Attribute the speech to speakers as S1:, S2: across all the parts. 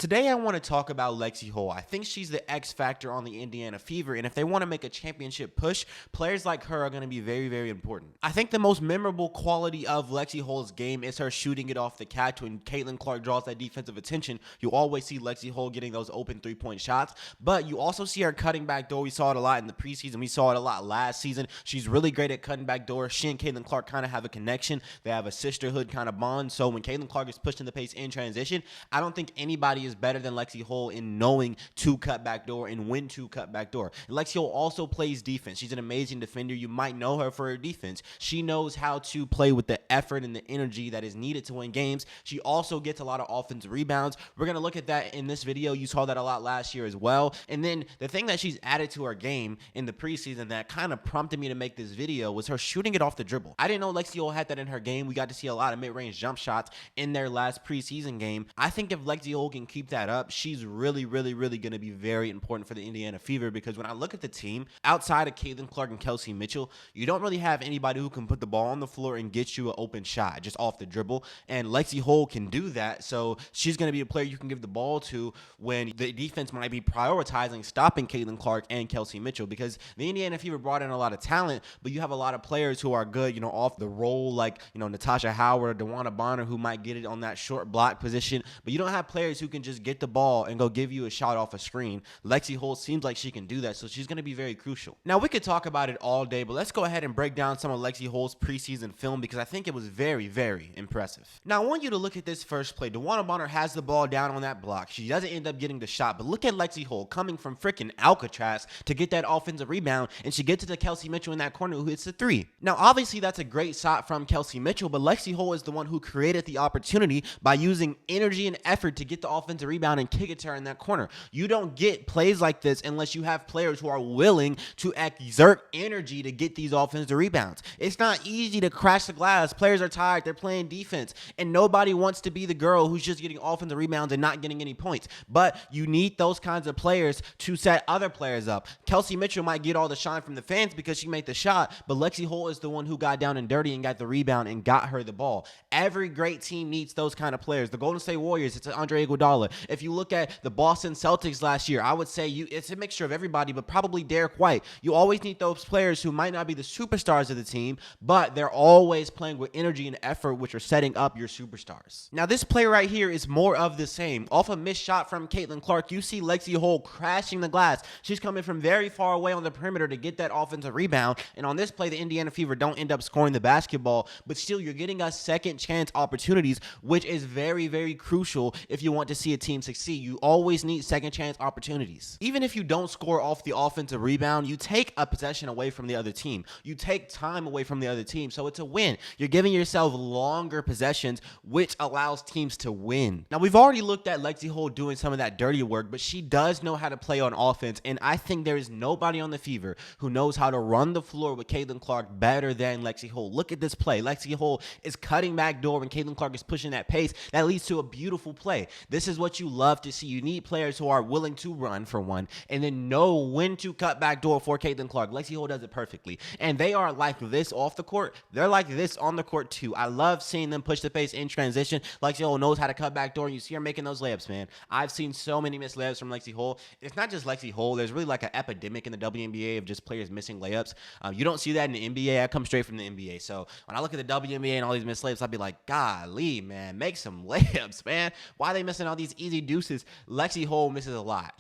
S1: Today, I want to talk about Lexie Hull. I think she's the X factor on the Indiana Fever, and if they want to make a championship push, players like her are going to be very, very important. I think the most memorable quality of Lexie Hull's game is her shooting it off the catch. When Caitlin Clark draws that defensive attention, you always see Lexie Hull getting those open three-point shots, but you also see her cutting back door. We saw it a lot in the preseason. We saw it a lot last season. She's really great at cutting back door. She and Caitlin Clark kind of have a connection. They have a sisterhood kind of bond, so when Caitlin Clark is pushing the pace in transition, I don't think anybody is better than Lexie Hull in knowing to cut back door and when to cut back door. And Lexie Hull also plays defense. She's an amazing defender. You might know her for her defense. She knows how to play with the effort and the energy that is needed to win games. She also gets a lot of offensive rebounds. We're going to look at that in this video. You saw that a lot last year as well. And then the thing that she's added to her game in the preseason that kind of prompted me to make this video was her shooting it off the dribble. I didn't know Lexie Hull had that in her game. We got to see a lot of mid-range jump shots in their last preseason game. I think if Lexie Hull can keep that up, she's really going to be very important for the Indiana Fever, because when I look at the team, outside of Caitlin Clark and Kelsey Mitchell, you don't really have anybody who can put the ball on the floor and get you an open shot just off the dribble, and Lexie Hull can do that, so she's going to be a player you can give the ball to when the defense might be prioritizing stopping Caitlin Clark and Kelsey Mitchell, because the Indiana Fever brought in a lot of talent, but you have a lot of players who are good, off the roll, like, Natasha Howard or DeWanna Bonner, who might get it on that short block position, but you don't have players who can just get the ball and go give you a shot off a screen. Lexie Hull seems like she can do that, so she's going to be very crucial. Now, we could talk about it all day, but let's go ahead and break down some of Lexie Hull's preseason film, because I think it was very impressive. Now, I want you to look at this first play. DeWanna Bonner has the ball down on that block. She doesn't end up getting the shot, but look at Lexie Hull coming from freaking Alcatraz to get that offensive rebound, and she gets to the Kelsey Mitchell in that corner who hits the three. Now, obviously, that's a great shot from Kelsey Mitchell, but Lexie Hull is the one who created the opportunity by using energy and effort to get the offensive rebound and kick it to her in that corner. You don't get plays like this unless you have players who are willing to exert energy to get these offensive rebounds. It's not easy to crash the glass. Players are tired. They're playing defense, and nobody wants to be the girl who's just getting offensive rebounds and not getting any points. But you need those kinds of players to set other players up. Kelsey Mitchell might get all the shine from the fans because she made the shot, but Lexie Hull is the one who got down and dirty and got the rebound and got her the ball. Every great team needs those kind of players. The Golden State Warriors, it's Andre Iguodala. If you look at the Boston Celtics last year, I would say it's a mixture of everybody, but probably Derek White. You always need those players who might not be the superstars of the team, but they're always playing with energy and effort, which are setting up your superstars. Now, this play right here is more of the same. Off a missed shot from Caitlin Clark, you see Lexie Hull crashing the glass. She's coming from very far away on the perimeter to get that offensive rebound, and on this play, the Indiana Fever don't end up scoring the basketball, but still, you're getting us second chance opportunities, which is very crucial if you want to see a team succeed. You always need second chance opportunities. Even if you don't score off the offensive rebound, you take a possession away from the other team. You take time away from the other team, so it's a win. You're giving yourself longer possessions, which allows teams to win. Now, we've already looked at Lexie Hull doing some of that dirty work, but she does know how to play on offense, and I think there is nobody on the Fever who knows how to run the floor with Caitlin Clark better than Lexie Hull. Look at this play. Lexie Hull is cutting back door when Caitlin Clark is pushing that pace. That leads to a beautiful play. This is what you love to see. You need players who are willing to run, for one, and then know when to cut back door for Caitlin Clark. Lexie Hull does it perfectly, and they are like this off the court. They're like this on the court too. I love seeing them push the pace in transition. Lexie Hull knows how to cut back door, and you see her making those layups, man. I've seen so many missed layups from Lexie Hull. It's not just Lexie Hull. There's really like an epidemic in the WNBA of just players missing layups. You don't see that in the NBA. I come straight from the NBA, so when I look at the WNBA and all these missed layups, I'd be like, golly, man, make some layups, man. Why are they missing all these easy deuces? Lexie Hull misses a lot.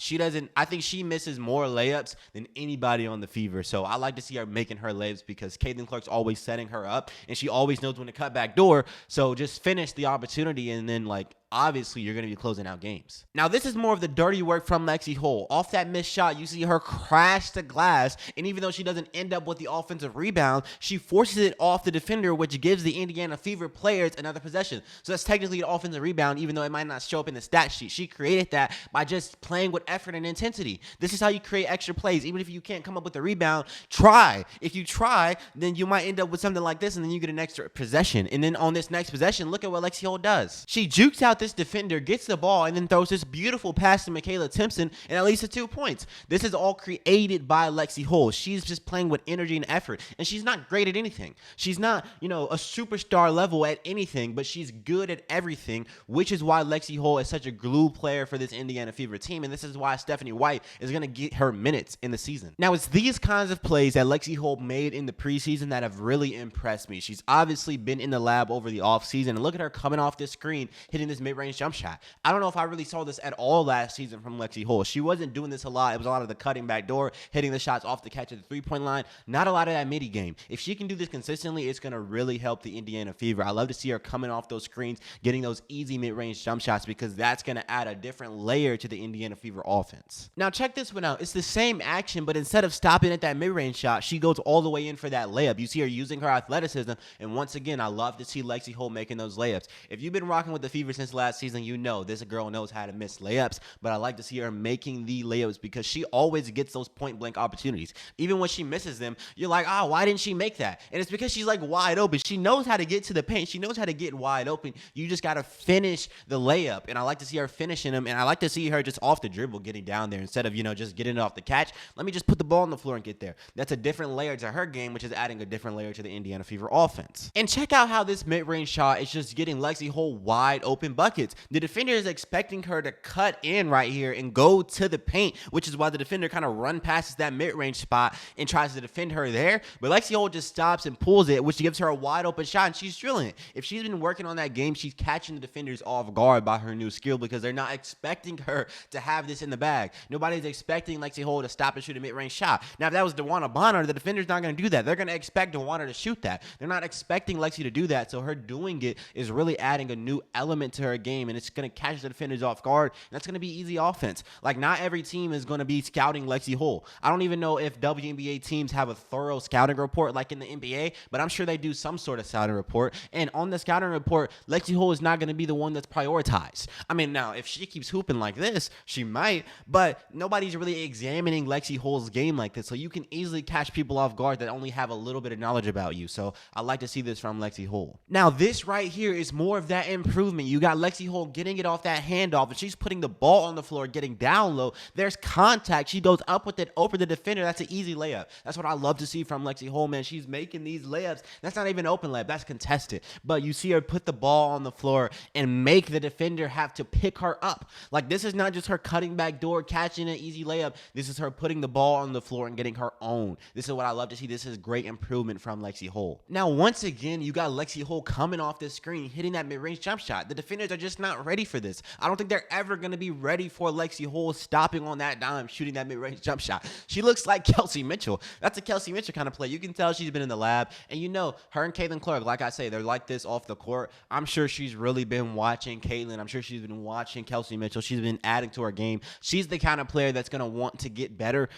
S1: I think she misses more layups than anybody on the Fever, so I like to see her making her layups because Caitlin Clark's always setting her up, and she always knows when to cut back door, so just finish the opportunity, and then, obviously, you're going to be closing out games. Now, this is more of the dirty work from Lexie Hull. Off that missed shot, you see her crash the glass, and even though she doesn't end up with the offensive rebound, she forces it off the defender, which gives the Indiana Fever players another possession. So that's technically an offensive rebound, even though it might not show up in the stat sheet. She created that by just playing with effort and intensity. This is how you create extra plays. Even if you can't come up with a rebound, try. If you try, then you might end up with something like this, and then you get an extra possession. And then on this next possession, look at what Lexie Hull does. She jukes out this defender, gets the ball, and then throws this beautiful pass to Michaela Timpson and at least 2 points. This is all created by Lexie Hull. She's just playing with energy and effort, and she's not great at anything. She's not, a superstar level at anything, but she's good at everything, which is why Lexie Hull is such a glue player for this Indiana Fever team, and this is why Stephanie White is going to get her minutes in the season. Now, it's these kinds of plays that Lexie Hull made in the preseason that have really impressed me. She's obviously been in the lab over the offseason, and look at her coming off this screen, hitting this mid-range jump shot. I don't know if I really saw this at all last season from Lexie Hull. She wasn't doing this a lot. It was a lot of the cutting back door, hitting the shots off the catch at the three-point line, not a lot of that midi game. If she can do this consistently, it's going to really help the Indiana Fever. I love to see her coming off those screens, getting those easy mid-range jump shots, because that's going to add a different layer to the Indiana Fever offense. Now, check this one out. It's the same action, but instead of stopping at that mid-range shot, she goes all the way in for that layup. You see her using her athleticism, and once again, I love to see Lexie Hull making those layups. If you've been rocking with the Fever since last season, you know this girl knows how to miss layups, but I like to see her making the layups because she always gets those point-blank opportunities. Even when she misses them, you're like, why didn't she make that? And it's because she's like wide open. She knows how to get to the paint. She knows how to get wide open. You just got to finish the layup, and I like to see her finishing them, and I like to see her just off the dribble getting down there instead of, just getting it off the catch. Let me just put the ball on the floor and get there. That's a different layer to her game, which is adding a different layer to the Indiana Fever offense. And check out how this mid-range shot is just getting Lexie Hull wide open buckets. The defender is expecting her to cut in right here and go to the paint, which is why the defender kind of run past that mid-range spot and tries to defend her there. But Lexie Hull just stops and pulls it, which gives her a wide open shot, and she's drilling it. If she's been working on that game, she's catching the defenders off guard by her new skill because they're not expecting her to have this in the bag. Nobody's expecting Lexie Hull to stop and shoot a mid-range shot. Now, if that was DeWanna Bonner, the defender's not going to do that. They're going to expect DeWanna to shoot that. They're not expecting Lexie to do that, so her doing it is really adding a new element to her game, and it's going to catch the defenders off guard, and that's going to be easy offense. Like, not every team is going to be scouting Lexie Hull. I don't even know if WNBA teams have a thorough scouting report like in the NBA, but I'm sure they do some sort of scouting report, and on the scouting report, Lexie Hull is not going to be the one that's prioritized. I mean, now, if she keeps hooping like this, she might, but nobody's really examining Lexie Hull's game like this, so you can easily catch people off guard that only have a little bit of knowledge about you, so I like to see this from Lexie Hull. Now, this right here is more of that improvement. You got Lexie Hull getting it off that handoff, and she's putting the ball on the floor, getting down low. There's contact. She goes up with it over the defender. That's an easy layup. That's what I love to see from Lexie Hull, man. She's making these layups. That's not even open layup. That's contested. But you see her put the ball on the floor and make the defender have to pick her up. Like, this is not just her cutting back door, catching an easy layup. This is her putting the ball on the floor and getting her own. This is what I love to see. This is great improvement from Lexie Hull. Now, once again, you got Lexie Hull coming off this screen, hitting that mid-range jump shot. The defenders are just not ready for this. I don't think they're ever going to be ready for Lexie Hull stopping on that dime, shooting that mid-range jump shot. She looks like Kelsey Mitchell. That's a Kelsey Mitchell kind of play. You can tell she's been in the lab, and her and Caitlin Clark, like I say, they're like this off the court. I'm sure she's really been watching Caitlin. I'm sure she's been watching Kelsey Mitchell. She's been adding to her game. She's the kind of player that's going to want to get better.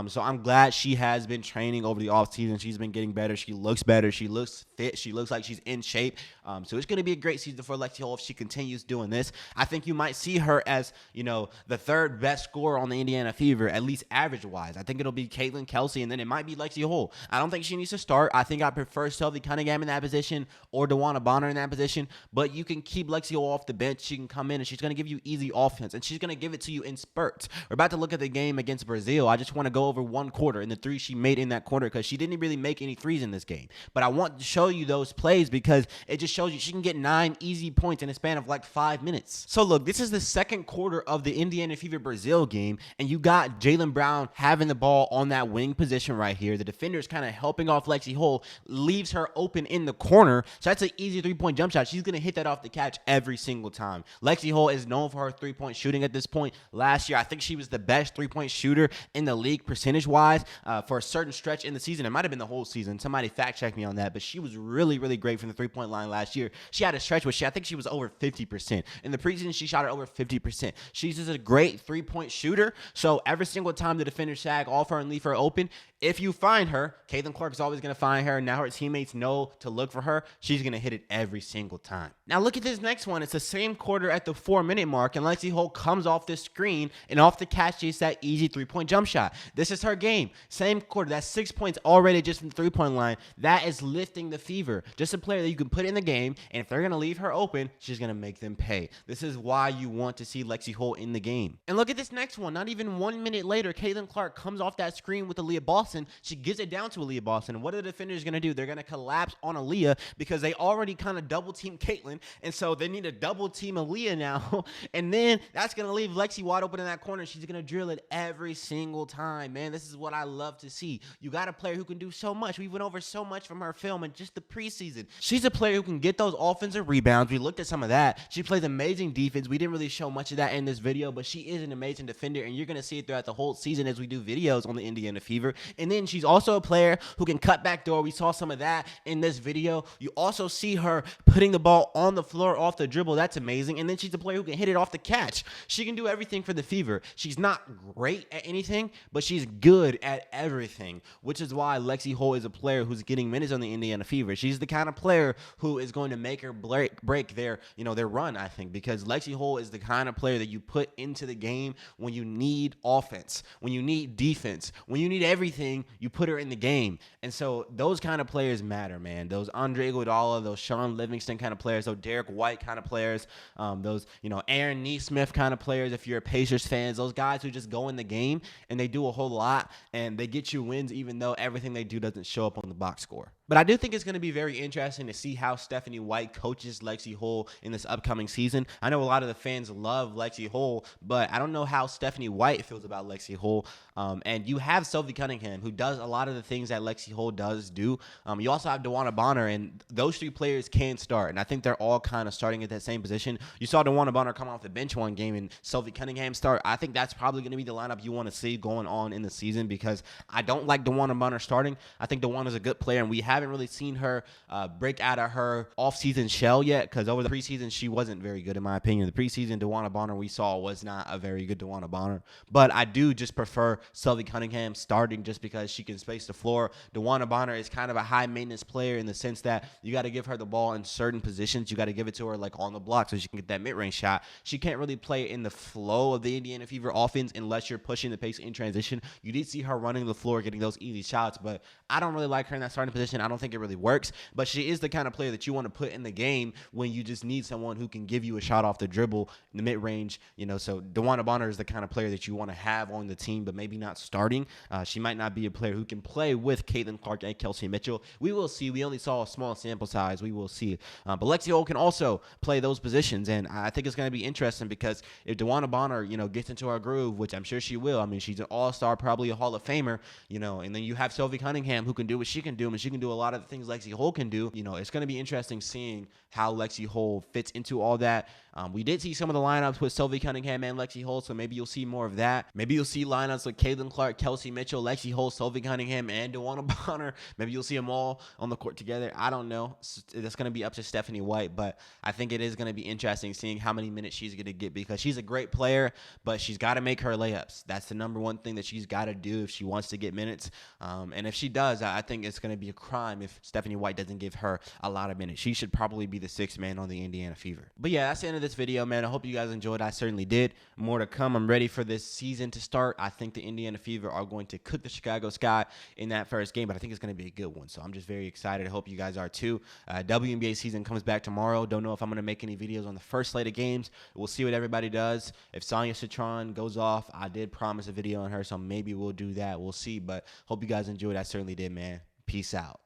S1: So I'm glad she has been training over the offseason. She's been getting better. She looks better. She looks fit. She looks like she's in shape. So it's going to be a great season for Lexie Hull if she continues doing this. I think you might see her as, the third best scorer on the Indiana Fever, at least average-wise. I think it'll be Caitlin, Kelsey, and then it might be Lexie Hull. I don't think she needs to start. I think I prefer Sylvie Cunningham in that position or DeWanna Bonner in that position, but you can keep Lexie Hull off the bench. She can come in, and she's going to give you easy offense, and she's going to give it to you in spurts. We're about to look at the game against Brazil. I just want to go over one quarter and the three she made in that quarter because she didn't really make any threes in this game. But I want to show you those plays because it just shows you she can get 9 easy points in a span of like 5 minutes. So look, this is the second quarter of the Indiana Fever Brazil game, and you got Jaylen Brown having the ball on that wing position right here. The defender is kind of helping off Lexie Hull, leaves her open in the corner. So that's an easy three-point jump shot. She's going to hit that off the catch every single time. Lexie Hull is known for her three-point shooting at this point. Last year, I think she was the best three-point shooter in the league percentage-wise for a certain stretch in the season. It might have been the whole season. Somebody fact-check me on that, but she was really, really great from the three-point line last year. She had a stretch where I think she was over 50%. In the preseason, she shot it over 50%. She's just a great three-point shooter. So every single time the defenders sag off her and leave her open, if you find her, Caitlin Clark is always going to find her. Now her teammates know to look for her. She's going to hit it every single time. Now look at this next one. It's the same quarter at the 4-minute mark, and Lexie Hull comes off the screen and off the catch chase that easy three-point jump shot. This is her game. Same quarter. That's 6 points already just from the three-point line. That is lifting the Fever. Just a player that you can put in the game, and if they're going to leave her open, she's going to make them pay. This is why you want to see Lexie Hull in the game. And look at this next one. Not even 1 minute later, Caitlin Clark comes off that screen with Aaliyah Boston. She gives it down to Aaliyah Boston. And what are the defenders going to do? They're going to collapse on Aaliyah because they already kind of double team Caitlin. And so they need to double team Aaliyah now. And then that's going to leave Lexie wide open in that corner. She's going to drill it every single time, man. This is what I love to see. You got a player who can do so much. We went over so much from her film and just the preseason. She's a player who can get those offensive rebounds. We looked at some of that. She plays amazing defense. We didn't really show much of that in this video, but she is an amazing defender, and you're going to see it throughout the whole season as we do videos on the Indiana Fever. And then she's also a player who can cut back door. We saw some of that in this video. You also see her putting the ball on the floor off the dribble. That's amazing. And then she's a player who can hit it off the catch. She can do everything for the Fever. She's not great at anything, but she's good at everything, which is why Lexie Hull is a player who's getting minutes on the Indiana Fever. She's the kind of player who is going to make or break their run, I think, because Lexie Hull is the kind of player that you put into the game when you need offense, when you need defense, when you need everything, you put her in the game. And so those kind of players matter, man. Those Andre Iguodala, those Sean Livingston kind of players, those Derek White kind of players, those, Aaron Nesmith kind of players, if you're a Pacers fan, those guys who just go in the game and they do a whole lot and they get you wins even though everything they do doesn't show up on the box score. But I do think it's going to be very interesting to see how Stephanie White coaches Lexie Hull in this upcoming season. I know a lot of the fans love Lexie Hull, but I don't know how Stephanie White feels about Lexie Hull. And you have Sophie Cunningham, who does a lot of the things that Lexie Hull does do. You also have DeWanna Bonner, and those three players can start. And I think they're all kind of starting at that same position. You saw DeWanna Bonner come off the bench one game and Sophie Cunningham start. I think that's probably going to be the lineup you want to see going on in the season because I don't like DeWanna Bonner starting. I think DeWanna's a good player, and we haven't really seen her break out of her off-season shell yet because over the preseason, she wasn't very good in my opinion. The preseason DeWanna Bonner we saw was not a very good DeWanna Bonner. But I do just prefer Sophie Cunningham starting just because she can space the floor. DeWanna Bonner is kind of a high-maintenance player in the sense that you got to give her the ball in certain positions. You got to give it to her like on the block so she can get that mid-range shot. She can't really play in the flow of the Indiana Fever offense unless you're pushing the pace in transition. You did see her running the floor, getting those easy shots, but I don't really like her in that starting position. I don't think it really works, but she is the kind of player that you want to put in the game when you just need someone who can give you a shot off the dribble in the mid-range. So DeWanna Bonner is the kind of player that you want to have on the team, but maybe not starting. She might not be a player who can play with Caitlin Clark and Kelsey Mitchell. We will see. We only saw a small sample size. We will see. But Lexie Hull can also play those positions, and I think it's going to be interesting because if DeWanna Bonner, gets into her groove, which I'm sure she will. I mean, she's an all-star, probably a Hall of Famer, and then you have Sophie Cunningham who can do what she can do, and she can do a lot of the things Lexie Hull can do. It's going to be interesting seeing how Lexie Hull fits into all that. We did see some of the lineups with Sophie Cunningham and Lexie Hull, so maybe you'll see more of that. Maybe you'll see lineups with Caitlin Clark, Kelsey Mitchell, Lexie Hull, Sophie Cunningham, and DeWanna Bonner. Maybe you'll see them all on the court together. I don't know. That's going to be up to Stephanie White, but I think it is going to be interesting seeing how many minutes she's going to get because she's a great player, but she's got to make her layups. That's the number one thing that she's got to do if she wants to get minutes. And if she does, I think it's going to be a crime if Stephanie White doesn't give her a lot of minutes. She should probably be the sixth man on the Indiana Fever. But yeah, that's the end of this video, man. I hope you guys enjoyed. I certainly did. More to come. I'm ready for this season to start. I think the Indiana Fever are going to cook the Chicago Sky in that first game, but I think it's going to be a good one. So I'm just very excited. I hope you guys are too. WNBA season comes back tomorrow. Don't know if I'm going to make any videos on the first slate of games. We'll see what everybody does. If Sonia Citron goes off, I did promise a video on her, so maybe we'll do that. We'll see, but hope you guys enjoyed. I certainly did, man. Peace out.